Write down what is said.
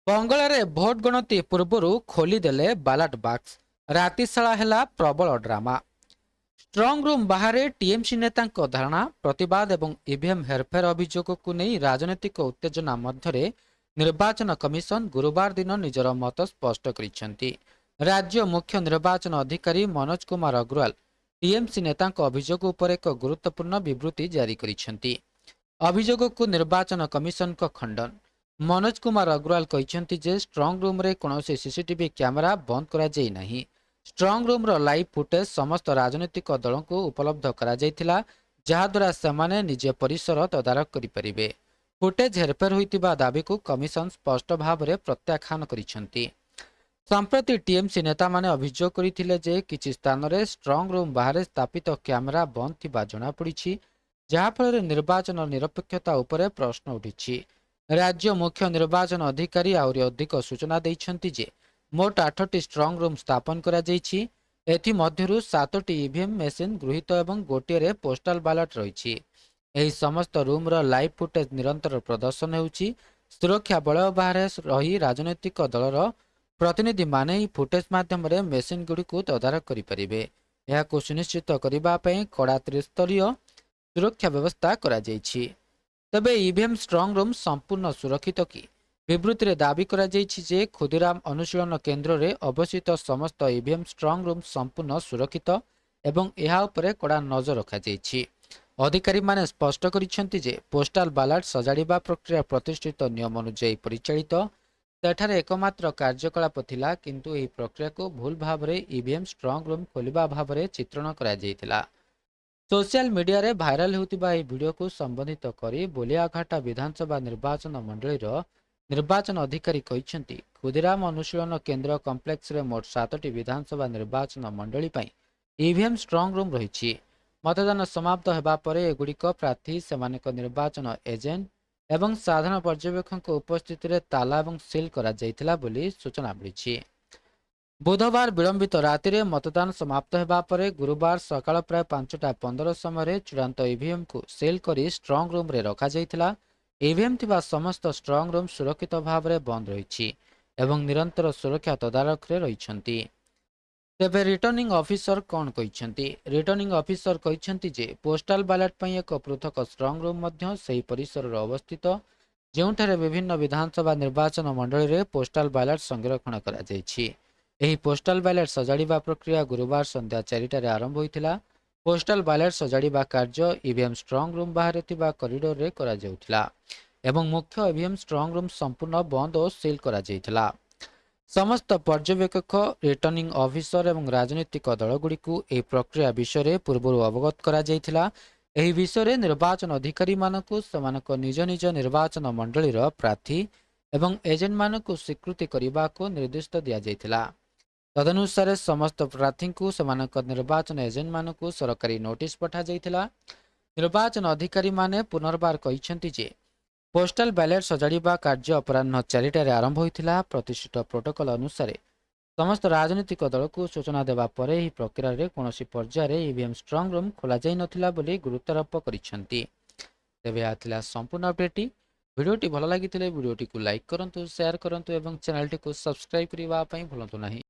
ବଙ୍ଗଳାରେ ଭୋଟ ଗଣତି ପୂର୍ବରୁ ଖୋଲିଦେଲେ ବାଲାଟ ବାକ୍ସ। ରାତିସାରା ହେଲା ପ୍ରବଳ ଡ୍ରାମା। ଷ୍ଟ୍ରଙ୍ଗ ରୁମ୍ ବାହାରେ ଟିଏମସି ନେତାଙ୍କ ଧାରଣା, ପ୍ରତିବାଦ ଏବଂ ଇଭିଏମ୍ ହେରଫେର ଅଭିଯୋଗକୁ ନେଇ ରାଜନୈତିକ ଉତ୍ତେଜନା ମଧ୍ୟରେ ନିର୍ବାଚନ କମିଶନ ଗୁରୁବାର ଦିନ ନିଜର ମତ ସ୍ପଷ୍ଟ କରିଛନ୍ତି। ରାଜ୍ୟ ମୁଖ୍ୟ ନିର୍ବାଚନ ଅଧିକାରୀ ମନୋଜ କୁମାର ଅଗ୍ରୱାଲ ଟିଏମସି ନେତାଙ୍କ ଅଭିଯୋଗ ଉପରେ ଏକ ଗୁରୁତ୍ୱପୂର୍ଣ୍ଣ ବିବୃତ୍ତି ଜାରି କରିଛନ୍ତି। ଅଭିଯୋଗକୁ ନିର୍ବାଚନ କମିଶନଙ୍କ ଖଣ୍ଡନ। ମନୋଜ କୁମାର ଅଗ୍ରୱାଲ କହିଛନ୍ତି ଯେ ଷ୍ଟ୍ରଙ୍ଗ ରୁମ୍ରେ କୌଣସି ସିସିଟିଭି କ୍ୟାମେରା ବନ୍ଦ କରାଯାଇ ନାହିଁ। ଷ୍ଟ୍ରଙ୍ଗ ରୁମ୍ର ଲାଇଭ୍ ଫୁଟେଜ ସମସ୍ତ ରାଜନୈତିକ ଦଳଙ୍କୁ ଉପଲବ୍ଧ କରାଯାଇଥିଲା, ଯାହାଦ୍ୱାରା ସେମାନେ ନିଜ ପରିସର ତଦାରଖ କରିପାରିବେ। ଫୁଟେଜ ହେରଫେର ହୋଇଥିବା ଦାବିକୁ କମିଶନ ସ୍ପଷ୍ଟ ଭାବରେ ପ୍ରତ୍ୟାଖ୍ୟାନ କରିଛନ୍ତି। ସମ୍ପ୍ରତି ଟିଏମସି ନେତାମାନେ ଅଭିଯୋଗ କରିଥିଲେ ଯେ କିଛି ସ୍ଥାନରେ ଷ୍ଟ୍ରଙ୍ଗ ରୁମ୍ ବାହାରେ ସ୍ଥାପିତ କ୍ୟାମେରା ବନ୍ଦ ଥିବା ଜଣାପଡ଼ିଛି, ଯାହାଫଳରେ ନିର୍ବାଚନ ନିରପେକ୍ଷତା ଉପରେ ପ୍ରଶ୍ନ ଉଠିଛି। ରାଜ୍ୟ ମୁଖ୍ୟ ନିର୍ବାଚନ ଅଧିକାରୀ ଆହୁରି ଅଧିକ ସୂଚନା ଦେଇଛନ୍ତି ଯେ ମୋଟ 8ଟି ଷ୍ଟ୍ରଙ୍ଗ ରୁମ୍ ସ୍ଥାପନ କରାଯାଇଛି। ଏଥିମଧ୍ୟରୁ 7ଟି ଇଭିଏମ୍ ମେସିନ୍ ଗୃହୀତ ଏବଂ ଗୋଟିଏରେ ପୋଷ୍ଟାଲ ବାଲଟ ରହିଛି। ଏହି ସମସ୍ତ ରୁମ୍ର ଲାଇଭ୍ ଫୁଟେଜ ନିରନ୍ତର ପ୍ରଦର୍ଶନ ହେଉଛି। ସୁରକ୍ଷା ବଳୟ ବାହାରେ ରହି ରାଜନୈତିକ ଦଳର ପ୍ରତିନିଧିମାନେ ଏହି ଫୁଟେଜ ମାଧ୍ୟମରେ ମେସିନ୍ଗୁଡ଼ିକୁ ତଦାରଖ କରିପାରିବେ। ଏହାକୁ ସୁନିଶ୍ଚିତ କରିବା ପାଇଁ କଡ଼ା ତ୍ରିସ୍ତରୀୟ ସୁରକ୍ଷା ବ୍ୟବସ୍ଥା କରାଯାଇଛି। ତେବେ ଇଭିଏମ୍ ଷ୍ଟ୍ରଙ୍ଗ ରୁମ୍ ସମ୍ପୂର୍ଣ୍ଣ ସୁରକ୍ଷିତ କି? ବିବୃତ୍ତିରେ ଦାବି କରାଯାଇଛି ଯେ ଖୁଦିରାମ ଅନୁଶୀଳନ କେନ୍ଦ୍ରରେ ଅବସ୍ଥିତ ସମସ୍ତ ଇଭିଏମ୍ ଷ୍ଟ୍ରଙ୍ଗ ରୁମ୍ ସମ୍ପୂର୍ଣ୍ଣ ସୁରକ୍ଷିତ ଏବଂ ଏହା ଉପରେ କଡ଼ା ନଜର ରଖାଯାଇଛି। ଅଧିକାରୀମାନେ ସ୍ପଷ୍ଟ କରିଛନ୍ତି ଯେ ପୋଷ୍ଟାଲ ବାଲାଟ ସଜାଡ଼ିବା ପ୍ରକ୍ରିୟା ପ୍ରତିଷ୍ଠିତ ନିୟମ ଅନୁଯାୟୀ ପରିଚାଳିତ। ସେଠାରେ ଏକମାତ୍ର କାର୍ଯ୍ୟକଳାପ ଥିଲା, କିନ୍ତୁ ଏହି ପ୍ରକ୍ରିୟାକୁ ଭୁଲ ଭାବରେ ଇଭିଏମ୍ ଷ୍ଟ୍ରଙ୍ଗ ରୁମ୍ ଖୋଲିବା ଭାବରେ ଚିତ୍ରଣ କରାଯାଇଥିଲା। ସୋସିଆଲ ମିଡିଆରେ ଭାଇରାଲ ହେଉଥିବା ଏହି ଭିଡିଓକୁ ସମ୍ବୋଧିତ କରି ବୋଲିଆଘାଟା ବିଧାନସଭା ନିର୍ବାଚନ ମଣ୍ଡଳୀର ନିର୍ବାଚନ ଅଧିକାରୀ କହିଛନ୍ତି, ଖୁଦିରାମ ଅନୁଶୀଳନ କେନ୍ଦ୍ର କମ୍ପ୍ଲେକ୍ସରେ ମୋଟ 7ଟି ବିଧାନସଭା ନିର୍ବାଚନ ମଣ୍ଡଳୀ ପାଇଁ ଇଭିଏମ୍ ଷ୍ଟ୍ରଙ୍ଗ ରୁମ୍ ରହିଛି। ମତଦାନ ସମାପ୍ତ ହେବା ପରେ ଏଗୁଡ଼ିକ ପ୍ରାର୍ଥୀ, ସେମାନଙ୍କ ନିର୍ବାଚନ ଏଜେଣ୍ଟ ଏବଂ ସାଧାରଣ ପର୍ଯ୍ୟବେକ୍ଷକଙ୍କ ଉପସ୍ଥିତିରେ ତାଲା ଏବଂ ସିଲ୍ କରାଯାଇଥିଲା ବୋଲି ସୂଚନା ମିଳିଛି। ବୁଧବାର ବିଳମ୍ବିତ ରାତିରେ ମତଦାନ ସମାପ୍ତ ହେବା ପରେ ଗୁରୁବାର ସକାଳ ପ୍ରାୟ 5ଟା 15 ସମୟରେ ଚୂଡ଼ାନ୍ତ ଇଭିଏମ୍କୁ ସିଲ୍ କରି ଷ୍ଟ୍ରଙ୍ଗ ରୁମ୍ରେ ରଖାଯାଇଥିଲା। ଇଭିଏମ୍ ଥିବା ସମସ୍ତ ଷ୍ଟ୍ରଙ୍ଗ ରୁମ୍ ସୁରକ୍ଷିତ ଭାବରେ ବନ୍ଦ ରହିଛି ଏବଂ ନିରନ୍ତର ସୁରକ୍ଷା ତଦାରଖରେ ରହିଛନ୍ତି। ତେବେ ରିଟର୍ଣ୍ଣିଂ ଅଫିସର କ'ଣ କହିଛନ୍ତି? ରିଟର୍ଣ୍ଣିଂ ଅଫିସର କହିଛନ୍ତି ଯେ ପୋଷ୍ଟାଲ ବାଲାଟ ପାଇଁ ଏକ ପୃଥକ ଷ୍ଟ୍ରଙ୍ଗ ରୁମ୍ ମଧ୍ୟ ସେହି ପରିସରରେ ଅବସ୍ଥିତ, ଯେଉଁଠାରେ ବିଭିନ୍ନ ବିଧାନସଭା ନିର୍ବାଚନ ମଣ୍ଡଳୀରେ ପୋଷ୍ଟାଲ ବାଲାଟ ସଂରକ୍ଷଣ କରାଯାଇଛି। ଏହି ପୋଷ୍ଟାଲ ବାଲାଟ ସଜାଡ଼ିବା ପ୍ରକ୍ରିୟା ଗୁରୁବାର ସନ୍ଧ୍ୟା 4ଟାରେ ଆରମ୍ଭ ହୋଇଥିଲା। ପୋଷ୍ଟାଲ ବାଲାଟ ସଜାଡ଼ିବା କାର୍ଯ୍ୟ ଇଭିଏମ୍ ଷ୍ଟ୍ରଙ୍ଗ ରୁମ୍ ବାହାରେ ଥିବା କରିଡରରେ କରାଯାଉଥିଲା ଏବଂ ମୁଖ୍ୟ ଇଭିଏମ୍ ଷ୍ଟ୍ରଙ୍ଗ ରୁମ୍ ସମ୍ପୂର୍ଣ୍ଣ ବନ୍ଦ ଓ ସିଲ୍ କରାଯାଇଥିଲା। ସମସ୍ତ ପର୍ଯ୍ୟବେକ୍ଷକ, ରିଟର୍ଣ୍ଣିଂ ଅଫିସର ଏବଂ ରାଜନୈତିକ ଦଳଗୁଡ଼ିକୁ ଏହି ପ୍ରକ୍ରିୟା ବିଷୟରେ ପୂର୍ବରୁ ଅବଗତ କରାଯାଇଥିଲା। ଏହି ବିଷୟରେ ନିର୍ବାଚନ ଅଧିକାରୀମାନଙ୍କୁ ସେମାନଙ୍କ ନିଜ ନିଜ ନିର୍ବାଚନ ମଣ୍ଡଳୀର ପ୍ରାର୍ଥୀ ଏବଂ ଏଜେଣ୍ଟମାନଙ୍କୁ ସ୍ୱୀକୃତି କରିବାକୁ ନିର୍ଦ୍ଦେଶ ଦିଆଯାଇଥିଲା। ତଦନୁସାରେ ସମସ୍ତ ପ୍ରାର୍ଥୀଙ୍କୁ ସେମାନଙ୍କ ନିର୍ବାଚନ ଏଜେଣ୍ଟମାନଙ୍କୁ ସରକାରୀ ନୋଟିସ୍ ପଠାଯାଇଥିଲା। ନିର୍ବାଚନ ଅଧିକାରୀମାନେ ପୁନର୍ବାର କହିଛନ୍ତି ଯେ ପୋଷ୍ଟାଲ ବ୍ୟାଲେଟ୍ ସଜାଡ଼ିବା କାର୍ଯ୍ୟ ଅପରାହ୍ନ 4ଟାରେ ଆରମ୍ଭ ହୋଇଥିଲା। ପ୍ରତିଷ୍ଠିତ ପ୍ରୋଟୋକଲ ଅନୁସାରେ ସମସ୍ତ ରାଜନୈତିକ ଦଳକୁ ସୂଚନା ଦେବା ପରେ ଏହି ପ୍ରକ୍ରିୟାରେ କୌଣସି ପର୍ଯ୍ୟାୟରେ ଇଭିଏମ୍ ଷ୍ଟ୍ରଙ୍ଗ ରୁମ୍ ଖୋଲାଯାଇନଥିଲା ବୋଲି ଗୁରୁତ୍ୱାରୋପ କରିଛନ୍ତି। ତେବେ ଏହା ଥିଲା ସମ୍ପୂର୍ଣ୍ଣ ଅପଡେଟ୍ଟି। ଭିଡ଼ିଓଟି ଭଲ ଲାଗିଥିଲେ ଭିଡ଼ିଓଟିକୁ ଲାଇକ୍ କରନ୍ତୁ, ସେୟାର କରନ୍ତୁ ଏବଂ ଚ୍ୟାନେଲଟିକୁ ସବସ୍କ୍ରାଇବ୍ କରିବା ପାଇଁ ଭୁଲନ୍ତୁ ନାହିଁ।